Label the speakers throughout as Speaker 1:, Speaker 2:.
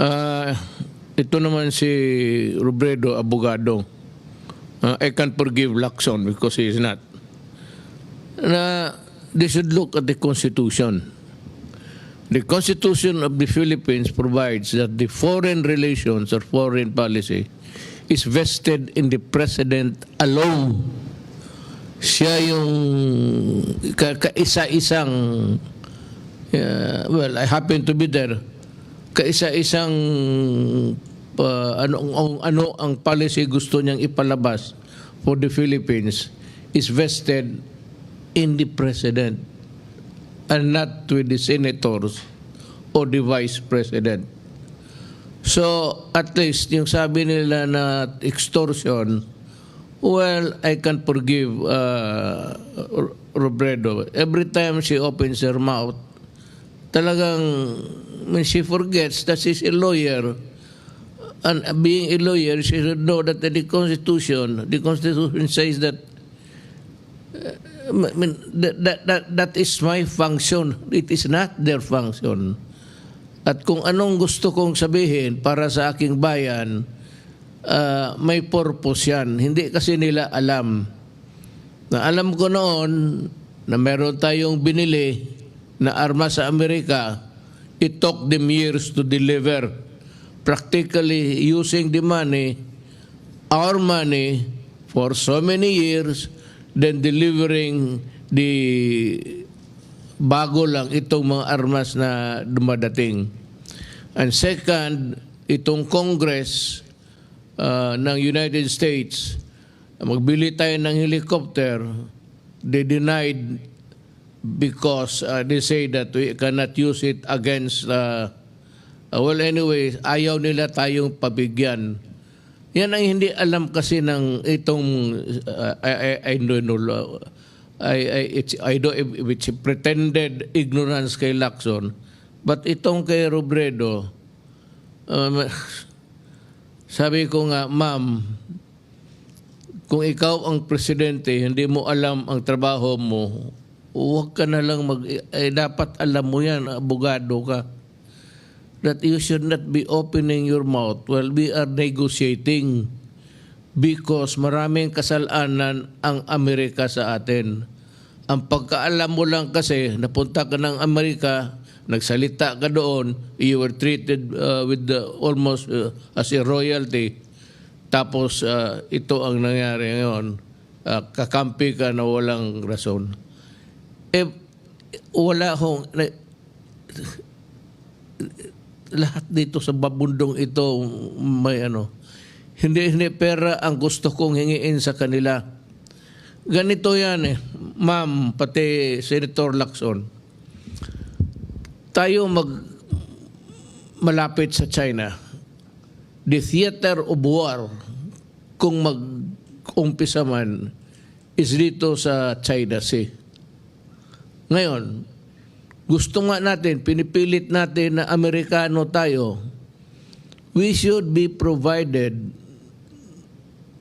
Speaker 1: Ah, ito naman si Robredo, abogado. I can't forgive Lacson because he is not. Na they should look at the Constitution. The Constitution of the Philippines provides that the foreign relations or foreign policy is vested in the President alone. Siya yung kaisa-isang, well, I happen to be there, kaisa-isang ano ang policy gusto niyang ipalabas for the Philippines is vested in the President and not with the senators or the Vice President. So, at least, yung sabi nila na extortion, well, I can forgive Robredo. Every time she opens her mouth, talagang when she forgets that she's a lawyer, and being a lawyer, she should know that the Constitution says that that is my function. It is not their function. At kung anong gusto kong sabihin para sa aking bayan, may purpose yan. Hindi kasi nila alam. Na alam ko noon na meron tayong binili na armas sa Amerika, it took them years to deliver. Practically using the money, our money, for so many years, then delivering the bago lang itong mga armas na dumadating. And second, itong Congress ng United States, magbili tayo ng helicopter, they denied because they say that we cannot use it against, well anyway, ayaw nila tayong pabigyan. Yan ang hindi alam kasi ng itong, I don't know, I don't if it's pretended ignorance kay Lacson, but itong kay Robredo, sabi ko nga, ma'am, kung ikaw ang presidente, hindi mo alam ang trabaho mo, huwag ka na lang dapat alam mo yan, abogado ka, that you should not be opening your mouth while we are negotiating because maraming kasalanan ang Amerika sa atin. Ang pagkaalam mo lang kasi, napunta ka ng Amerika, nagsalita ka doon, you were treated with almost as a royalty. Tapos ito ang nangyari ngayon, kakampi ka na walang rason. Wala hong lahat dito sa babundong ito may hindi pera ang gusto kong hingiin sa kanila. Ganito yan ma'am, pati Senator Lacson, tayo malapit sa China, the theater of war, kung mag-umpisa man, is dito sa China Sea. Ngayon, gusto nga natin, pinipilit natin na Amerikano tayo, we should be provided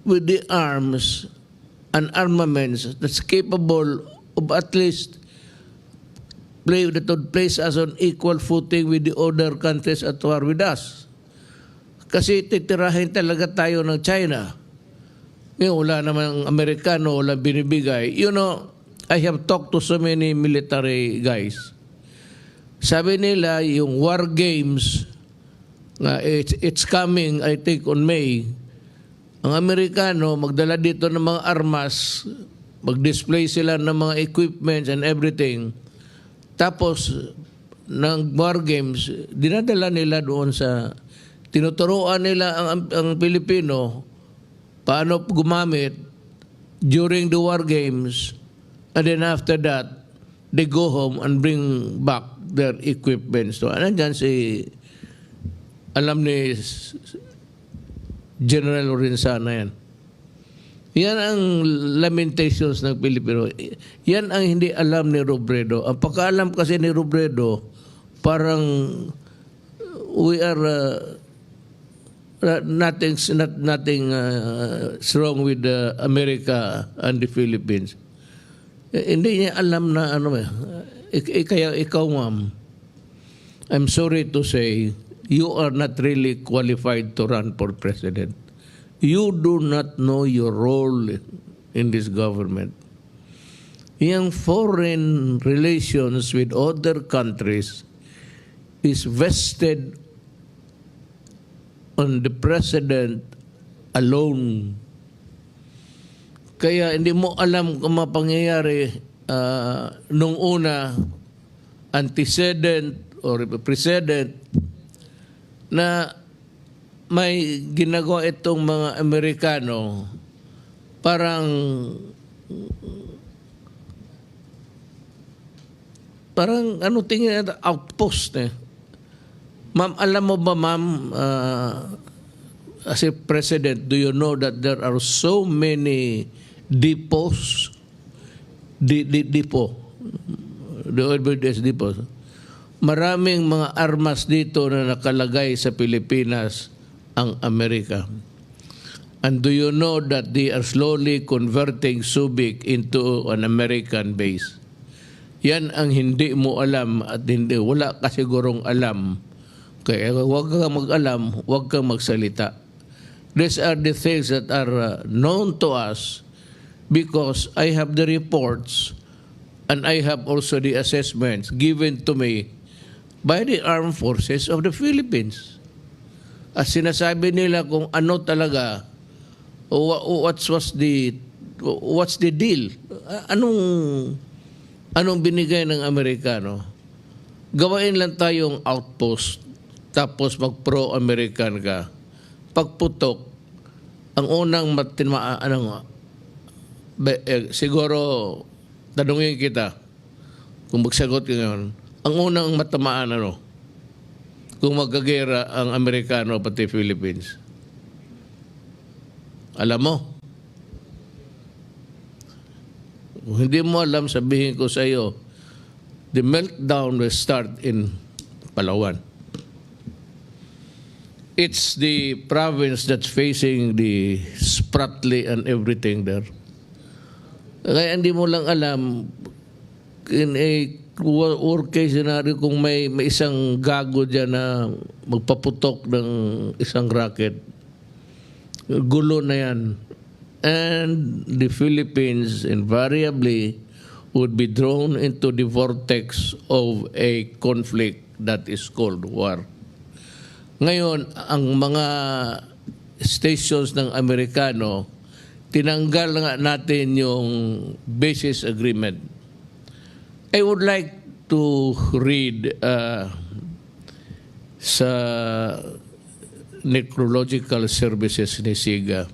Speaker 1: with the arms and armaments that's capable of at least that would place us on equal footing with the other countries at war with us. Kasi titirahin talaga tayo ng China. Ngayon, wala namang Amerikano, wala binibigay. You know, I have talked to so many military guys. Sabi nila, yung war games, it's coming, I think, on May. Ang Amerikano, magdala dito ng mga armas, mag-display sila ng mga equipments and everything. Tapos, ng war games, dinadala nila doon sa, tinuturuan nila ang Pilipino paano gumamit during the war games, and then after that, they go home and bring back their equipment. So, nandyan alam ni General Lorenzana yan. Yan ang lamentations ng Pilipino. Yan ang hindi alam ni Robredo. Ang pagkaalam kasi ni Robredo, parang we are nothing wrong with America and the Philippines. Hindi niya alam na kaya ikaw ma'am, I'm sorry to say, you are not really qualified to run for president. You do not know your role in this government. Yung foreign relations with other countries is vested on the president alone. Kaya hindi mo alam kung mapangyayari nung una, antecedent or precedent na may ginagawa itong mga Amerikano parang ano tingin natin, outpost eh. Ma'am, alam mo ba ma'am, as a president, do you know that there are so many depots, depot, the OBS depots. Maraming mga armas dito na nakalagay sa Pilipinas ang Amerika. And do you know that they are slowly converting Subic into an American base? Yan ang hindi mo alam at hindi, wala ka sigurong alam. Kaya huwag kang mag-alam, huwag kang magsalita. These are the things that are known to us because I have the reports and I have also the assessments given to me by the Armed Forces of the Philippines. At sinasabi nila kung ano talaga, what's the deal? Anong binigay ng Amerikano? Gawain lang tayong outpost, tapos mag-pro-American ka. Pagputok, ang unang siguro, tanungin kita, kung magsagot ka ngayon, ang unang matamaan kung magkagera ang Amerikano pati Philippines. Alam mo? Kung hindi mo alam, sabihin ko sa iyo, the meltdown will start in Palawan. It's the province that's facing the Spratly and everything there. Kaya hindi mo lang alam, in a worst case scenario, kung may isang gago dyan na magpaputok ng isang rocket, gulo na yan. And the Philippines invariably would be drawn into the vortex of a conflict that is called war. Ngayon, ang mga stations ng Amerikano, tinanggal nga natin yung basis agreement. I would like to read sa Necrological Services ni Siga.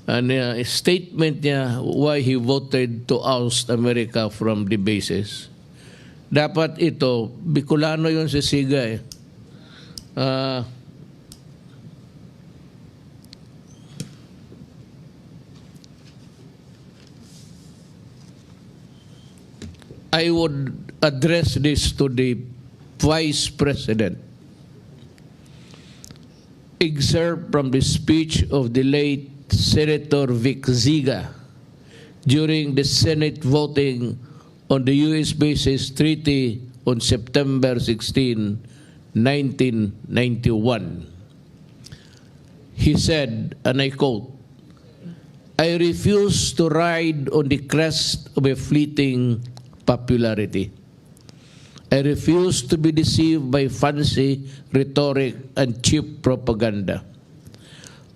Speaker 1: A statement niya why he voted to oust America from the bases. Dapat ito, Bicolano yun si Siga eh. I would address this to the Vice President. Excerpt from the speech of the late Senator Vic Ziga during the Senate voting on the U.S. Bases Treaty on September 16, 1991. He said, and I quote, "I refuse to ride on the crest of a fleeting popularity. I refuse to be deceived by fancy rhetoric and cheap propaganda.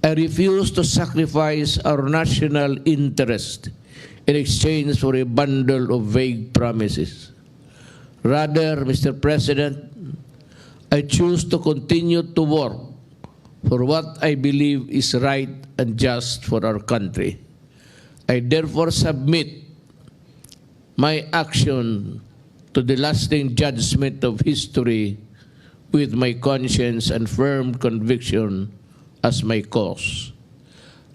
Speaker 1: I refuse to sacrifice our national interest in exchange for a bundle of vague promises. Rather, Mr. President, I choose to continue to work for what I believe is right and just for our country. I therefore submit my action to the lasting judgment of history with my conscience and firm conviction as my cause.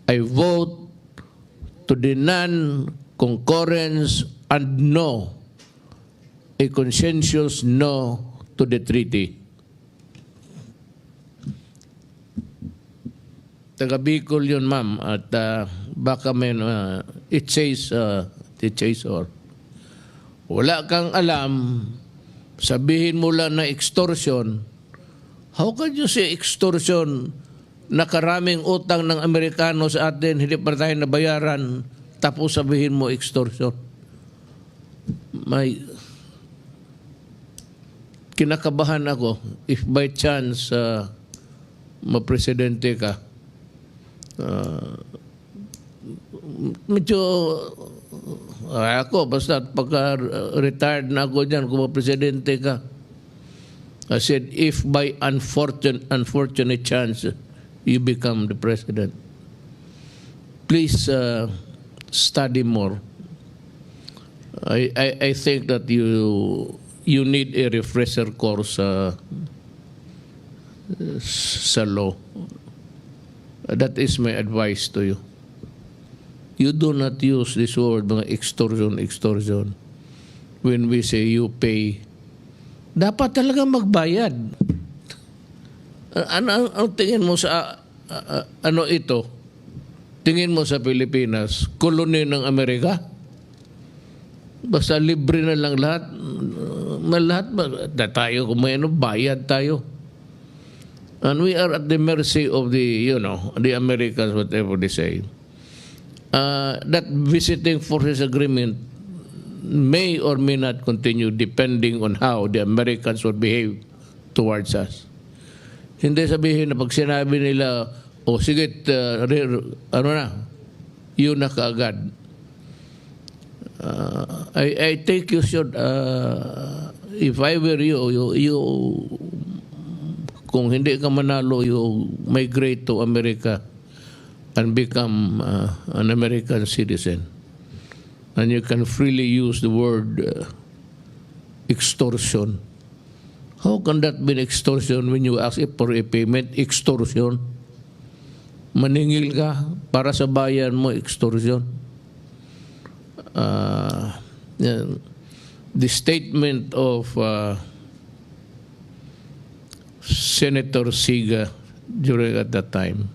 Speaker 1: I vote to the non-concurrence and no, a conscientious no to the treaty." Taga Bicol yun, ma'am, at baka may it says or wala kang alam, sabihin mo lang na extortion, How can you say extortion? Nakaraming utang ng Amerikano sa atin, hindi pa tayo nabayaran, tapos sabihin mo extortion. Kinakabahan ako if by chance mapresidente ka. Medyo ako, basta pagka retired na ako dyan, kung mapresidente ka, I said, if by unfortunate chance you become the president, please study more. I think that you need a refresher course sa law. That is my advice to you. You do not use this word, mga extortion. When we say you pay, dapat talaga magbayad. Ang tingin mo sa ano ito? Tingin mo sa Pilipinas, koloni ng Amerika? Basta libre na lang lahat. Lahat ba? Tayo kung may bayad tayo. And we are at the mercy of the Americans, whatever they say. That visiting forces agreement may or may not continue depending on how the Americans will behave towards us. Hindi sabihin na pag sinabi nila, sige, yun na kaagad. I think you should, if I were you, kung hindi ka manalo, you migrate to America and become an American citizen. And you can freely use the word extortion. How can that be extortion when you ask for a payment? Extortion. Maningil ka para sa bayan mo, extortion. The statement of Senator Siga during at that time,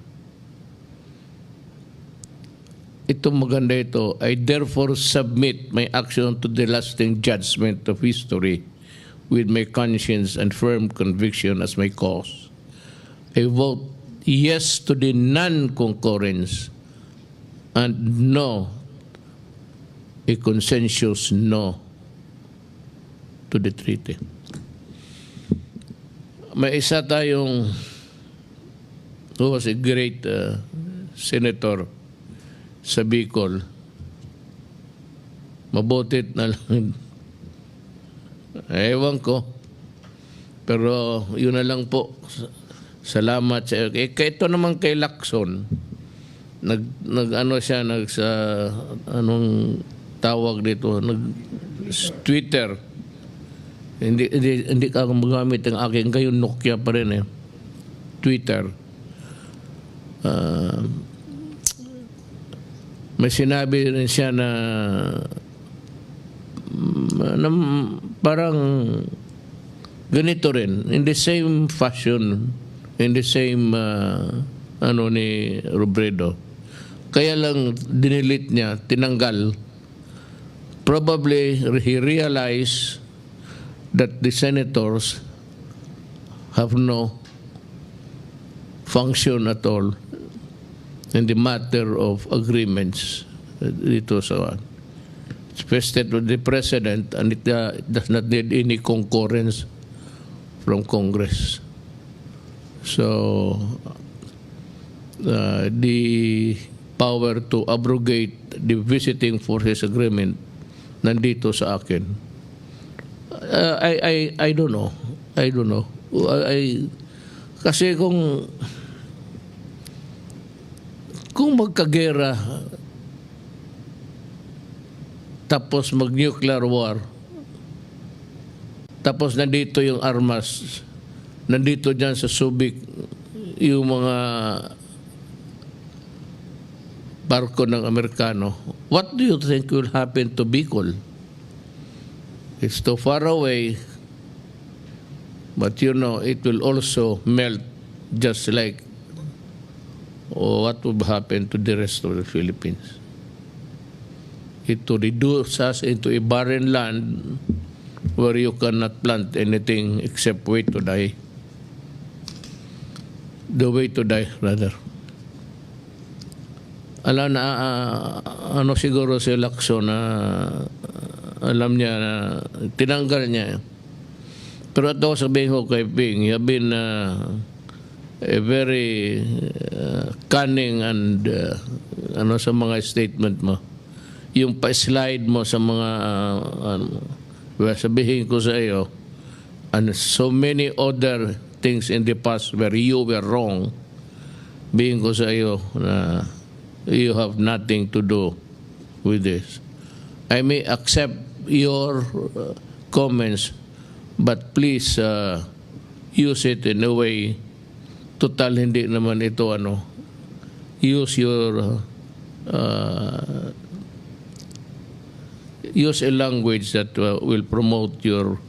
Speaker 1: ito maganda ito, I therefore submit my action to the lasting judgment of history with my conscience and firm conviction as my cause. I vote yes to the non-concurrence and no, a consensus no to the treaty. May isa tayong who was a great senator sa Bicol. Mabutit na lang. Ewan ko. Pero yun na lang po. Salamat sa ito naman kay Lacson. Anong tawag dito? Twitter. Hindi ka magamit ang aking ngayon Nokia pa rin Twitter. May sinabi rin siya na parang ganito rin, in the same fashion, in the same ni Robredo. Kaya lang dinilit niya, tinanggal. Probably he realized that the senators have no function at all in the matter of agreements. Ito sa it's vested with the president and it does not need any concurrence from Congress. So the power to abrogate the visiting forces agreement nandito sa akin. I don't know. Kasi kung magkagera tapos mag-nuclear war, tapos nandito yung armas, nandito dyan sa Subic yung mga barko ng Amerikano, what do you think will happen to Bicol? It's too far away, but it will also melt just like what would happen to the rest of the Philippines. It will reduce us into a barren land where you cannot plant anything except wait to die. the way to die, rather. Alam na, ano siguro si Lacson na alam niya na tinanggal niya. Pero ito sabihin ko kay Ping, you have been a very cunning and ano sa mga statement mo. Yung pa-slide mo sa mga sabihin ko sa iyo, and so many other things in the past where you were wrong, bihin ko sa iyo na you have nothing to do with this. I may accept your comments, but please use it in a way, total hindi naman ito ano, use your use a language that will promote your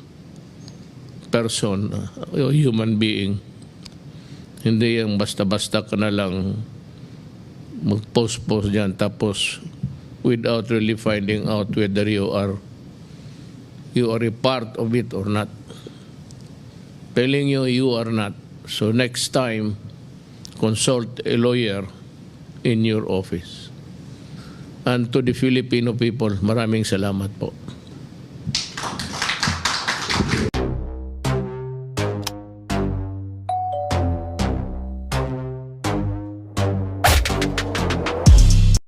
Speaker 1: person, your human being. Hindi yung basta-basta ka na lang mag-post-post dyan tapos without really finding out whether you are a part of it or not. Telling you, you are not. So next time, consult a lawyer in your office. And to the Filipino people, maraming salamat po.